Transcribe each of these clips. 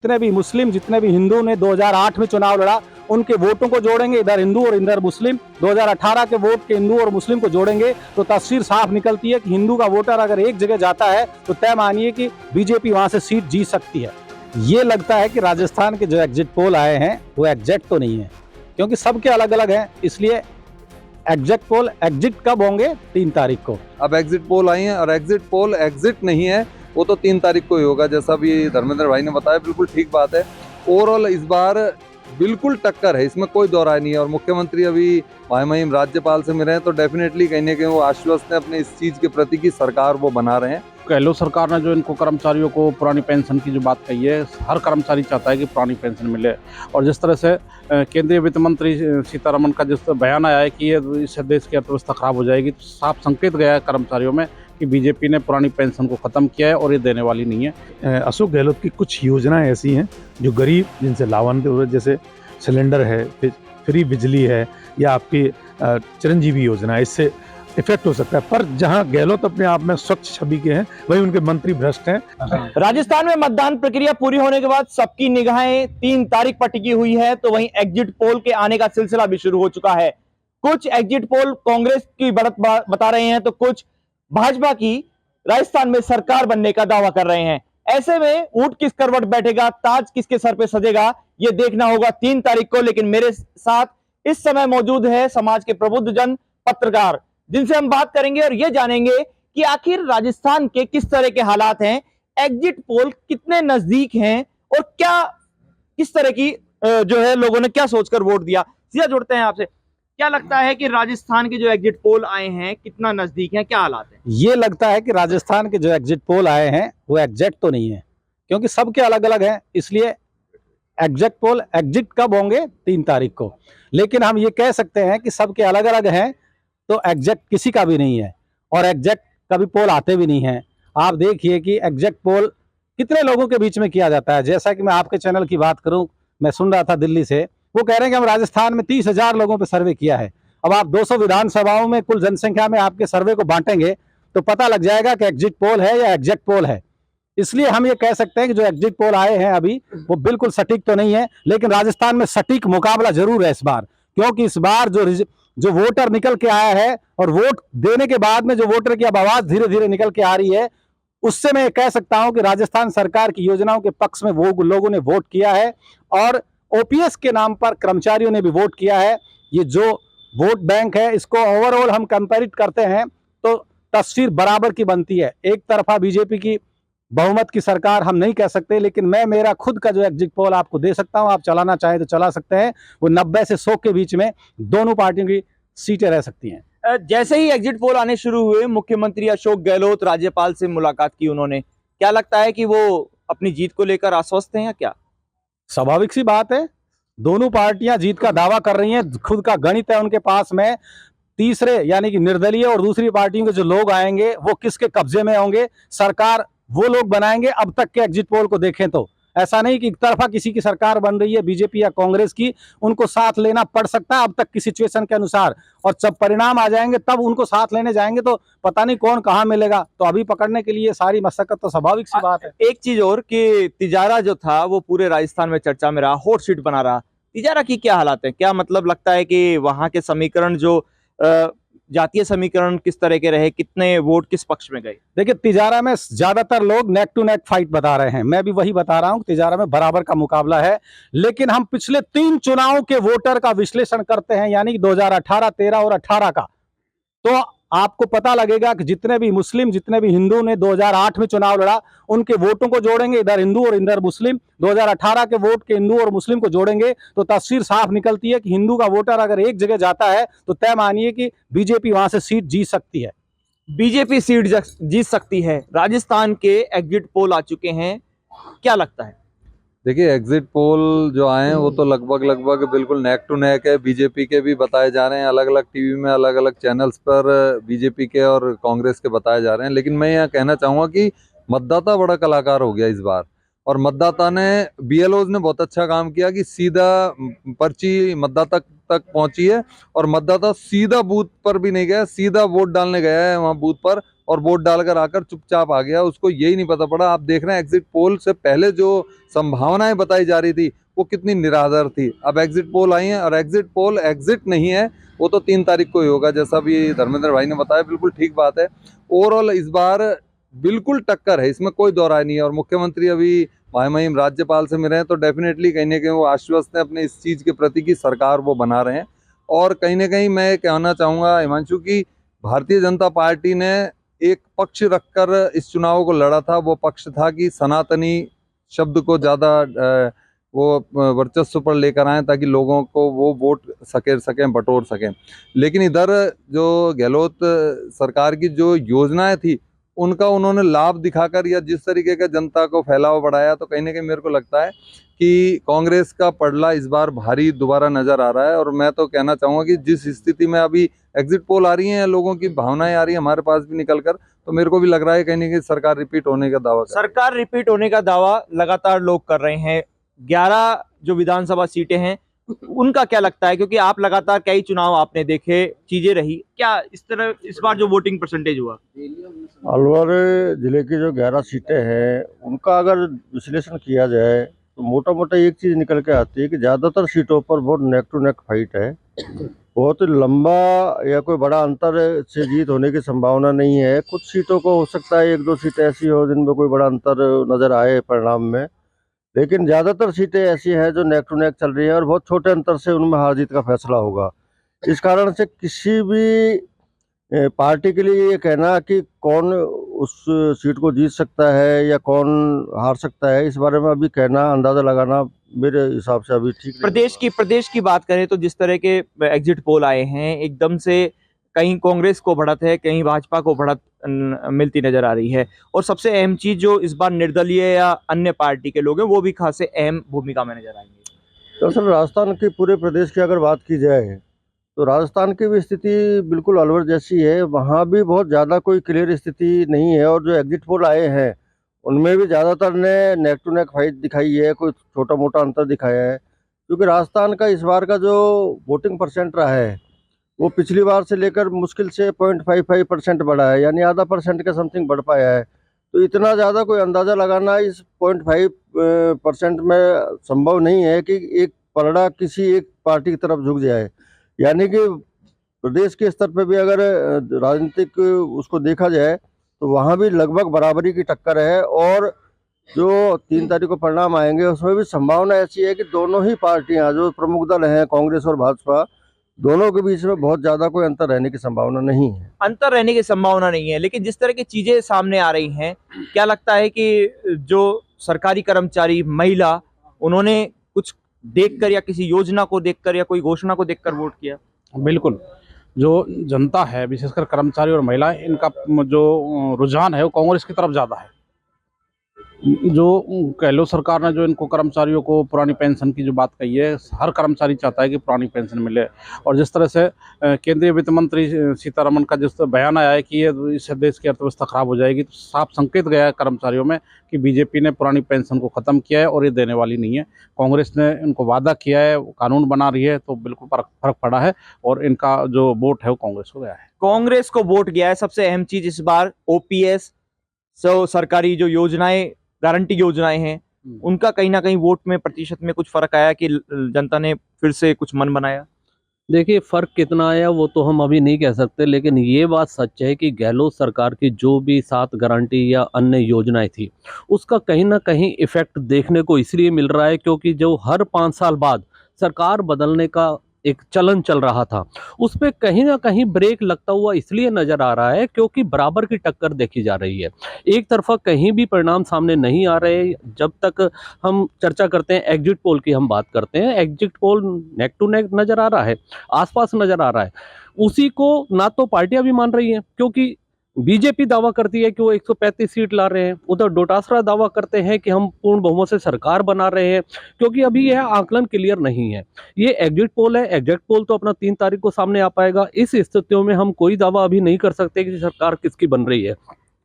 जितने भी मुस्लिम जितने भी हिंदू ने 2008 में चुनाव लड़ा उनके वोटों को जोड़ेंगे, इधर हिंदू और इधर मुस्लिम, 2018 के वोट के हिंदू और मुस्लिम को जोड़ेंगे तो तस्वीर साफ निकलती है कि हिंदू का वोटर अगर एक जगह जाता है तो तय मानिए कि बीजेपी वहां से सीट जीत सकती है। ये लगता है कि राजस्थान के जो एग्जिट पोल आए हैं वो एग्जैक्ट तो नहीं है, क्योंकि सबके अलग अलग हैं, इसलिए एग्जिट पोल एग्जिट कब होंगे? 3 तारीख को। अब एग्जिट पोल आई हैं और एग्जिट पोल एग्जिट नहीं है, वो तो 3 तारीख को ही होगा, जैसा भी धर्मेंद्र भाई ने बताया, बिल्कुल ठीक बात है। ओवरऑल इस बार बिल्कुल टक्कर है, इसमें कोई दो राय नहीं है। और मुख्यमंत्री अभी भाई महिम राज्यपाल से मिले हैं तो डेफिनेटली कहीं ना कहीं वो आश्वस्त है अपने इस चीज के प्रति की सरकार वो बना रहे हैं। गहलोत सरकार ने जो इनको कर्मचारियों को पुरानी पेंशन की जो बात कही है, हर कर्मचारी चाहता है कि पुरानी पेंशन मिले। और जिस तरह से केंद्रीय वित्त मंत्री सीतारमण का जिस बयान आया है कि ये इससे देश की अर्थव्यवस्था खराब हो जाएगी, तो साफ संकेत गया है कर्मचारियों में कि बीजेपी ने पुरानी पेंशन को ख़त्म किया है और ये देने वाली नहीं है। अशोक गहलोत की कुछ योजनाएं ऐसी हैं जो गरीब जिनसे लाभान्वित हो रहे, जैसे सिलेंडर है, फ्री बिजली है, या आपकी चिरंजीवी योजना, इससे इफेक्ट हो सकता है। पर जहां गहलोत अपने आप में स्वच्छ छवि के हैं, वहीं उनके मंत्री भ्रष्ट हैं। राजस्थान में मतदान प्रक्रिया पूरी होने के बाद सबकी निगाहें 3 तारीख पर टिकी हुई है, तो वहीं एग्जिट पोल के आने का सिलसिला भी शुरू हो चुका है। कुछ एग्जिट पोल कांग्रेस की बढ़त बता रहे हैं तो कुछ भाजपा की राजस्थान में सरकार बनने का दावा कर रहे हैं। ऐसे में ऊंट किस करवट बैठेगा, ताज किसके सर पे सजेगा, ये देखना होगा 3 तारीख को। लेकिन मेरे साथ इस समय मौजूद है समाज के प्रबुद्ध जन, पत्रकार, जिनसे हम बात करेंगे और ये जानेंगे कि आखिर राजस्थान के किस तरह के हालात हैं, एग्जिट पोल कितने नजदीक हैं और क्या किस तरह की जो है लोगों ने क्या सोचकर वोट दिया। सीधा जुड़ते हैं आपसे, क्या लगता है कि राजस्थान के जो एग्जिट पोल आए हैं कितना नजदीक हैं, क्या हालात हैं? ये लगता है कि राजस्थान के जो एग्जिट पोल आए हैं वो एग्जैक्ट तो नहीं है, क्योंकि सबके अलग अलग हैं, इसलिए एग्जिट पोल एग्जिट कब होंगे? 3 तारीख को। लेकिन हम ये कह सकते हैं कि सबके अलग अलग हैं, तो एग्जैक्ट किसी का भी नहीं है और एग्जैक्ट कभी पोल आते भी नहीं हैं। आप देखिए कि एग्जैक्ट पोल कितने लोगों के बीच में किया जाता है। जैसा कि मैं आपके चैनल की बात करूं, मैं सुन रहा था दिल्ली से, वो कह रहे हैं कि हम राजस्थान में 30,000 लोगों पे सर्वे किया है। अब आप 200 विधानसभाओं में कुल जनसंख्या में आपके सर्वे को बांटेंगे तो पता लग जाएगा कि एग्जिट पोल है या एग्जैक्ट पोल है। इसलिए हम ये कह सकते हैं कि जो एग्जिट पोल आए हैं अभी वो बिल्कुल सटीक तो नहीं है, लेकिन राजस्थान में सटीक मुकाबला जरूर है इस बार, क्योंकि इस बार जो वोटर निकल के आया है और वोट देने के बाद में जो वोटर की अब आवाज धीरे धीरे निकल के आ रही है, उससे मैं कह सकता हूं कि राजस्थान सरकार की योजनाओं के पक्ष में वो लोगों ने वोट किया है और ओपीएस के नाम पर कर्मचारियों ने भी वोट किया है। ये जो वोट बैंक है, इसको ओवरऑल हम कंपेरिट करते हैं तो तस्वीर बराबर की बनती है। एक तरफा बीजेपी की बहुमत की सरकार हम नहीं कह सकते, लेकिन मैं मेरा खुद का जो एग्जिट पोल आपको दे सकता हूं, आप चलाना चाहें तो चला सकते हैं। वो 90 से 100 के बीच में दोनों पार्टियों की सीटें रह सकती हैं। जैसे ही एग्जिट पोल आने शुरू हुए, मुख्यमंत्री अशोक गहलोत राज्यपाल से मुलाकात की उन्होंने, क्या लगता है कि वो अपनी जीत को लेकर आश्वस्त हैं या क्या? स्वाभाविक सी बात है, दोनों पार्टियां जीत का दावा कर रही हैं, खुद का गणित है उनके पास में। तीसरे यानी कि निर्दलीय और दूसरी पार्टियों के जो लोग आएंगे वो किसके कब्जे में होंगे, सरकार वो लोग बनाएंगे। अब तक के एग्जिट पोल को देखें तो ऐसा नहीं कि एक तरफा किसी की सरकार बन रही है बीजेपी या कांग्रेस की, उनको साथ लेना पड़ सकता है अब तक की सिचुएशन के अनुसार, और जब परिणाम आ जाएंगे तब उनको साथ लेने जाएंगे तो पता नहीं कौन कहां मिलेगा। तो अभी पकड़ने के लिए सारी मशक्कत तो स्वाभाविक सी बात है। एक चीज और कि तिजारा जो था वो पूरे राजस्थान में चर्चा में रहा, हॉट सीट बना रहा। तिजारा की क्या हालात है, क्या मतलब लगता है कि वहां के समीकरण जो जातीय समीकरण किस तरह के रहे, कितने वोट किस पक्ष में गए? देखिए, तिजारा में ज्यादातर लोग नेक टू नेक फाइट बता रहे हैं, मैं भी वही बता रहा हूं, तिजारा में बराबर का मुकाबला है। लेकिन हम पिछले 3 चुनावों के वोटर का विश्लेषण करते हैं, यानी कि 2018, 13 और 18 का, तो आपको पता लगेगा कि जितने भी मुस्लिम जितने भी हिंदू ने 2008 में चुनाव लड़ा उनके वोटों को जोड़ेंगे, इधर हिंदू और इधर मुस्लिम, 2018 के वोट के हिंदू और मुस्लिम को जोड़ेंगे तो तस्वीर साफ निकलती है कि हिंदू का वोटर अगर एक जगह जाता है तो तय मानिए कि बीजेपी वहां से सीट जीत सकती है। बीजेपी सीट जीत सकती है। राजस्थान के एग्जिट पोल आ चुके हैं, क्या लगता है? देखिए, एग्जिट पोल जो आए हैं वो तो लगभग बिल्कुल नेक टू नेक है। बीजेपी के भी बताए जा रहे हैं, अलग अलग टीवी में अलग अलग चैनल्स पर बीजेपी के और कांग्रेस के बताए जा रहे हैं। लेकिन मैं यहाँ कहना चाहूँगा कि मतदाता बड़ा कलाकार हो गया इस बार, और मतदाता ने, बीएलओ ने बहुत अच्छा काम किया कि सीधा पर्ची मतदाता तक पहुंची है और मतदाता सीधा बूथ पर भी नहीं गया, सीधा वोट डालने गया है वहाँ बूथ पर और वोट डालकर आकर चुपचाप आ गया, उसको यही नहीं पता पड़ा। आप देख रहे हैं एग्जिट पोल से पहले जो संभावनाएं बताई जा रही थी वो कितनी निराधार थी। अब एग्जिट पोल आई है और एग्जिट पोल एग्जिट नहीं है, वो तो 3 तारीख को ही होगा, जैसा भी धर्मेंद्र भाई ने बताया, बिल्कुल ठीक बात है। ओवरऑल इस बार बिल्कुल टक्कर है, इसमें कोई दो राय नहीं है। और मुख्यमंत्री अभी महामहिम राज्यपाल से मिले हैं तो डेफिनेटली कहीं ना कहीं वो आश्वस्त है अपने इस चीज़ के प्रति कि सरकार वो बना रहे हैं। और कहीं ना कहीं मैं कहना चाहूँगा हिमांशु की भारतीय जनता पार्टी ने एक पक्ष रखकर इस चुनाव को लड़ा था, वो पक्ष था कि सनातनी शब्द को ज़्यादा वो वर्चस्व पर लेकर आए ताकि लोगों को वो वोट सकें बटोर सकें। लेकिन इधर जो गहलोत सरकार की जो योजनाएं थी उनका उन्होंने लाभ दिखाकर या जिस तरीके का जनता को फैलाव बढ़ाया, तो कहीं ना कहीं मेरे को लगता है कि कांग्रेस का पड़ला इस बार भारी दोबारा नजर आ रहा है। और मैं तो कहना चाहूँगा कि जिस स्थिति में अभी एग्जिट पोल आ रही हैं, लोगों की भावनाएं आ रही हैं हमारे पास भी निकलकर, तो मेरे को भी लग रहा है कहीं ना कहीं सरकार रिपीट होने का दावा सरकार रिपीट होने का दावा लगातार लोग कर रहे हैं। 11 जो विधानसभा सीटें हैं उनका क्या लगता है, क्योंकि आप लगातार कई चुनाव आपने देखे, चीजें रही क्या इस बार जो वोटिंग परसेंटेज हुआ? अलवर जिले की जो 11 सीटें हैं उनका अगर विश्लेषण किया जाए तो मोटा मोटा एक चीज़ निकल के आती है कि ज़्यादातर सीटों पर बहुत नेक टू नेक फाइट है। बहुत लंबा या कोई बड़ा अंतर से जीत होने की संभावना नहीं है। कुछ सीटों को हो सकता है 1-2 सीटें ऐसी हो जिनमें कोई बड़ा अंतर नज़र आए परिणाम में, लेकिन ज़्यादातर सीटें ऐसी हैं जो नेक टू नेक चल रही है और बहुत छोटे अंतर से उनमें हार जीत का फैसला होगा। इस कारण से किसी भी पार्टी के लिए ये कहना कि कौन उस सीट को जीत सकता है या कौन हार सकता है, इस बारे में अभी कहना, अंदाजा लगाना मेरे हिसाब से अभी ठीक नहीं। प्रदेश की बात करें तो जिस तरह के एग्जिट पोल आए हैं, एकदम से कहीं कांग्रेस को बढ़त है, कहीं भाजपा को बढ़त मिलती नजर आ रही है। और सबसे अहम चीज जो इस बार निर्दलीय या अन्य पार्टी के लोग हैं वो भी खासे अहम भूमिका में नजर आएंगे। दरअसल राजस्थान के पूरे प्रदेश की अगर बात की जाए तो राजस्थान की भी स्थिति बिल्कुल अलवर जैसी है। वहाँ भी बहुत ज़्यादा कोई क्लियर स्थिति नहीं है और जो एग्जिट पोल आए हैं उनमें भी ज़्यादातर ने नेक टू नेक फाइट दिखाई है, कोई छोटा मोटा अंतर दिखाया है। क्योंकि राजस्थान का इस बार का जो वोटिंग परसेंट रहा है वो पिछली बार से लेकर मुश्किल से 0.55% बढ़ा है, यानी आधा % के समथिंग बढ़ पाया है। तो इतना ज़्यादा कोई अंदाज़ा लगाना इस 0.5% में संभव नहीं है कि एक पलड़ा किसी एक पार्टी की तरफ झुक जाए। यानी कि प्रदेश के स्तर पे भी अगर राजनीतिक उसको देखा जाए तो वहाँ भी लगभग बराबरी की टक्कर है। और जो 3 तारीख को परिणाम आएंगे उसमें भी संभावना ऐसी है कि दोनों ही पार्टियां जो प्रमुख दल हैं, कांग्रेस और भाजपा, दोनों के बीच में बहुत ज़्यादा कोई अंतर रहने की संभावना नहीं है। अंतर रहने की संभावना नहीं है, लेकिन जिस तरह की चीजें सामने आ रही हैं, क्या लगता है कि जो सरकारी कर्मचारी, महिला, उन्होंने कुछ देखकर या किसी योजना को देखकर या कोई घोषणा को देखकर वोट किया? बिल्कुल। जो जनता है, विशेषकर कर्मचारी और महिलाएं, इनका जो रुझान है वो कांग्रेस की तरफ ज़्यादा है। जो गहलोत सरकार ने जो इनको कर्मचारियों को पुरानी पेंशन की जो बात कही है, हर कर्मचारी चाहता है कि पुरानी पेंशन मिले। और जिस तरह से केंद्रीय वित्त मंत्री सीतारमण का जिस बयान आया है कि ये इससे देश की अर्थव्यवस्था खराब हो जाएगी, तो साफ संकेत गया है कर्मचारियों में कि बीजेपी ने पुरानी पेंशन को ख़त्म किया है और ये देने वाली नहीं है। कांग्रेस ने इनको वादा किया है, कानून बना रही है, तो बिल्कुल फर्क पड़ा है और इनका जो वोट है वो कांग्रेस को गया है। कांग्रेस को वोट गया है। सबसे अहम चीज इस बार ओपीएस, सरकारी जो योजनाएं, गारंटी योजनाएं हैं, उनका कहीं ना कहीं वोट में प्रतिशत में कुछ फर्क आया कि जनता ने फिर से कुछ मन बनाया? देखिए, फ़र्क कितना आया वो तो हम अभी नहीं कह सकते, लेकिन ये बात सच है कि गहलोत सरकार की जो भी 7 गारंटी या अन्य योजनाएं थी, उसका कहीं ना कहीं इफ़ेक्ट देखने को इसलिए मिल रहा है क्योंकि जो हर 5 साल बाद सरकार बदलने का एक चलन चल रहा था, उस पे कहीं ना कहीं ब्रेक लगता हुआ इसलिए नज़र आ रहा है क्योंकि बराबर की टक्कर देखी जा रही है। एक तरफा कहीं भी परिणाम सामने नहीं आ रहे। जब तक हम चर्चा करते हैं, एग्जिट पोल की हम बात करते हैं, exit poll neck to neck नज़र आ रहा है, आसपास नज़र आ रहा है। उसी को ना तो पार्टियां भी मान रही हैं, क्योंकि बीजेपी दावा करती है कि वो 135 सीट ला रहे हैं, उधर डोटासरा दावा करते हैं कि हम पूर्ण बहुमत से सरकार बना रहे हैं, क्योंकि अभी यह आंकलन क्लियर नहीं है। ये एग्जिट पोल है, एग्जिट पोल तो अपना 3 तारीख को सामने आ पाएगा। इस स्थितियों में हम कोई दावा अभी नहीं कर सकते कि सरकार किसकी बन रही है।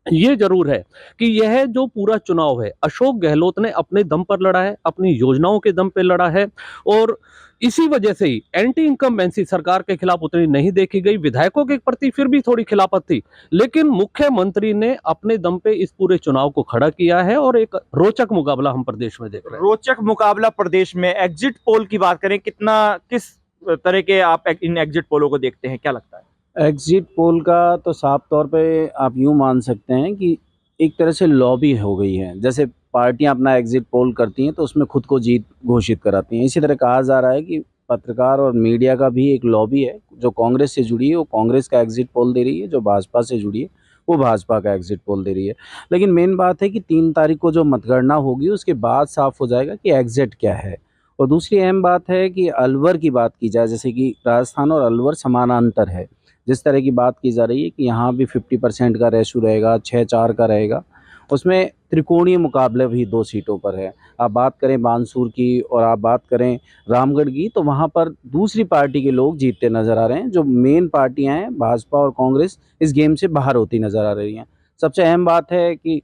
ये जरूर है कि यह जो पूरा चुनाव है अशोक गहलोत ने अपने दम पर लड़ा है, अपनी योजनाओं के दम पे लड़ा है, और इसी वजह से ही एंटी इनकम्बेंसी सरकार के खिलाफ उतनी नहीं देखी गई। विधायकों के प्रति फिर भी थोड़ी खिलाफत थी, लेकिन मुख्यमंत्री ने अपने दम पे इस पूरे चुनाव को खड़ा किया है और एक रोचक मुकाबला हम प्रदेश में देख रहे हैं। रोचक मुकाबला प्रदेश में। एग्जिट पोल की बात करें, किस तरह के आप इन एग्जिट पोलों को देखते हैं, क्या लगता है? एग्जिट पोल का तो साफ तौर पे आप यूँ मान सकते हैं कि एक तरह से लॉबी हो गई है। जैसे पार्टियां अपना एग्जिट पोल करती हैं तो उसमें खुद को जीत घोषित कराती हैं। इसी तरह कहा जा रहा है कि पत्रकार और मीडिया का भी एक लॉबी है। जो कांग्रेस से जुड़ी है वो कांग्रेस का एग्जिट पोल दे रही है, जो भाजपा से जुड़ी है वो भाजपा का एग्जिट पोल दे रही है। लेकिन मेन बात है कि 3 तारीख को जो मतगणना होगी उसके बाद साफ हो जाएगा कि एग्जिट क्या है। और दूसरी अहम बात है कि अलवर की बात की जाए, जैसे कि राजस्थान और अलवर समानांतर है। जिस तरह की बात की जा रही है कि यहाँ भी 50% का रेशो रहेगा, 6-4 का रहेगा, उसमें त्रिकोणीय मुकाबले भी 2 सीटों पर है। आप बात करें बानसूर की और आप बात करें रामगढ़ की, तो वहाँ पर दूसरी पार्टी के लोग जीतते नज़र आ रहे हैं। जो मेन पार्टियां हैं भाजपा और कांग्रेस इस गेम से बाहर होती नज़र आ रही हैं। सबसे अहम बात है कि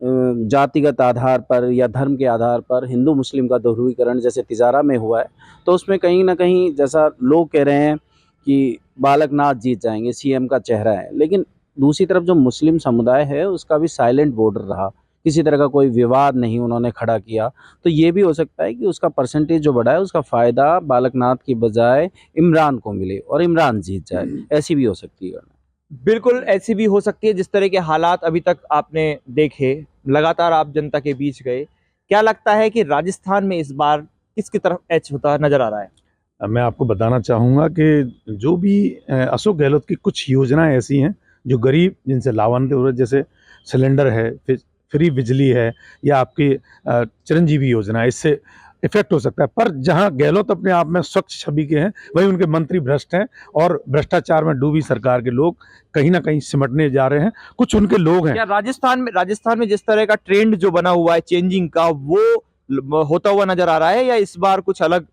जातिगत आधार पर या धर्म के आधार पर हिंदू मुस्लिम का ध्रुवीकरण जैसे तिजारा में हुआ है, तो उसमें कहीं ना कहीं जैसा लोग कह रहे हैं कि बालकनाथ जीत जाएंगे, सीएम का चेहरा है। लेकिन दूसरी तरफ जो मुस्लिम समुदाय है उसका भी साइलेंट बॉर्डर रहा, किसी तरह का कोई विवाद नहीं उन्होंने खड़ा किया। तो ये भी हो सकता है कि उसका परसेंटेज जो बढ़ा है उसका फ़ायदा बालकनाथ की बजाय इमरान को मिले और इमरान जीत जाए, ऐसी भी हो सकती है। बिल्कुल ऐसी भी हो सकती है। जिस तरह के हालात अभी तक आपने देखे, लगातार आप जनता के बीच गए, क्या लगता है कि राजस्थान में इस बार किसकी तरफ एच होता नजर आ रहा है? मैं आपको बताना चाहूँगा कि जो भी अशोक गहलोत की कुछ योजनाएं ऐसी हैं जो गरीब जिनसे लाभान्वित हो रहे, जैसे सिलेंडर है, फिर फ्री बिजली है, या आपकी चिरंजीवी योजना, इससे इफेक्ट हो सकता है। पर जहां गहलोत अपने आप में स्वच्छ छवि के हैं, वहीं उनके मंत्री भ्रष्ट हैं और भ्रष्टाचार में डूबी सरकार के लोग कहीं ना कहीं सिमटने जा रहे हैं। कुछ उनके लोग हैं। क्या राजस्थान में जिस तरह का ट्रेंड जो बना हुआ है चेंजिंग का, वो होता हुआ नजर आ रहा है या इस बार कुछ अलग?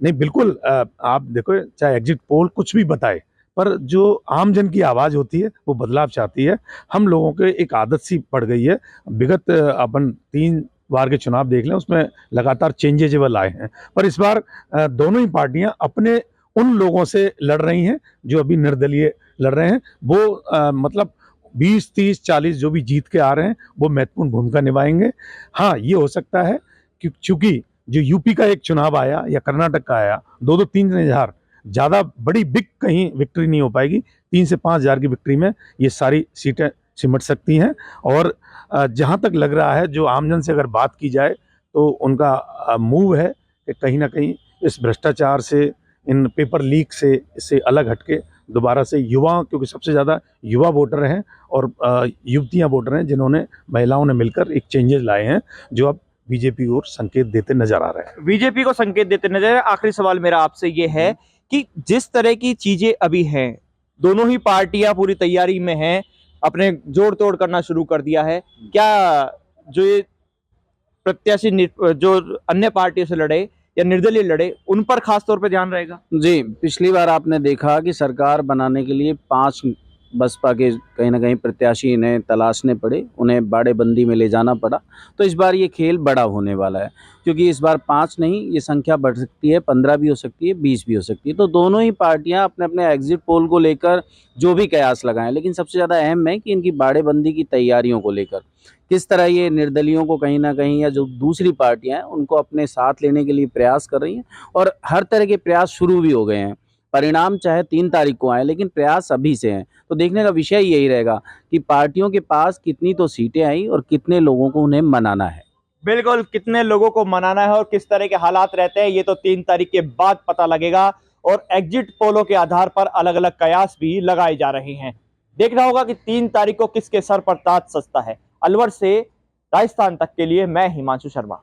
नहीं, बिल्कुल आप देखो, चाहे एग्जिट पोल कुछ भी बताए, पर जो आम जन की आवाज़ होती है वो बदलाव चाहती है। हम लोगों के एक आदत सी पड़ गई है। विगत अपन 3 बार के चुनाव देख लें, उसमें लगातार चेंजेजेबल आए हैं, पर इस बार दोनों ही पार्टियां अपने उन लोगों से लड़ रही हैं जो अभी निर्दलीय लड़ रहे हैं। वो मतलब 20, 30, 40 जो भी जीत के आ रहे हैं वो महत्वपूर्ण भूमिका निभाएंगे। हाँ, ये हो सकता है कि चूंकि जो यूपी का एक चुनाव आया या कर्नाटक का आया, 2-2, 3 हज़ार, ज़्यादा बड़ी बिग कहीं विक्ट्री नहीं हो पाएगी। 3 से 5 हज़ार की विक्ट्री में ये सारी सीटें सिमट सकती हैं। और जहाँ तक लग रहा है, जो आमजन से अगर बात की जाए तो उनका मूव है कि कहीं ना कहीं इस भ्रष्टाचार से, इन पेपर लीक से, इससे अलग हटके दोबारा से युवा, क्योंकि सबसे ज़्यादा युवा वोटर हैं और युवतियाँ वोटर हैं, जिन्होंने महिलाओं ने मिलकर एक चेंजेस लाए हैं जो अब बीजेपी और संकेत देते नजर आ रहे हैं। बीजेपी को संकेत देते नजर आ रहे हैं। आखिरी सवाल मेरा आपसे ये है कि जिस तरह की चीजें अभी हैं, दोनों ही पार्टियां पूरी तैयारी में हैं, अपने जोड़ तोड़ करना शुरू कर दिया है। क्या जो ये प्रत्याशी जो अन्य पार्टियों से लड़े या निर्दलीय लड़े, उन पर खास तौर पर ध्यान रहेगा? जी, पिछली बार आपने देखा कि सरकार बनाने के लिए 5 बसपा के कहीं न कहीं प्रत्याशी इन्हें तलाशने पड़े, उन्हें बाड़ेबंदी में ले जाना पड़ा। तो इस बार ये खेल बड़ा होने वाला है, क्योंकि इस बार 5 नहीं, ये संख्या बढ़ सकती है, 15 भी हो सकती है, 20 भी हो सकती है। तो दोनों ही पार्टियां अपने-अपने एग्जिट पोल को लेकर जो भी कयास लगाएं, लेकिन सबसे ज़्यादा अहम है कि इनकी बाड़ेबंदी की तैयारियों को लेकर किस तरह ये निर्दलियों को कहीं न कहीं, या जो दूसरी पार्टियां हैं उनको अपने साथ लेने के लिए प्रयास कर रही हैं। और हर तरह के प्रयास शुरू भी हो गए हैं। परिणाम चाहे 3 तारीख को आए, लेकिन प्रयास अभी से हैं। तो देखने का विषय यही रहेगा कि पार्टियों के पास कितनी तो सीटें आई और कितने लोगों को उन्हें मनाना है। बिल्कुल, कितने लोगों को मनाना है और किस तरह के हालात रहते हैं, ये तो 3 तारीख के बाद पता लगेगा। और एग्जिट पोलों के आधार पर अलग अलग कयास भी लगाए जा रहे हैं। देखना होगा कि 3 तारीख को किसके सर पर ताज सजता है। अलवर से राजस्थान तक के लिए मैं हिमांशु शर्मा।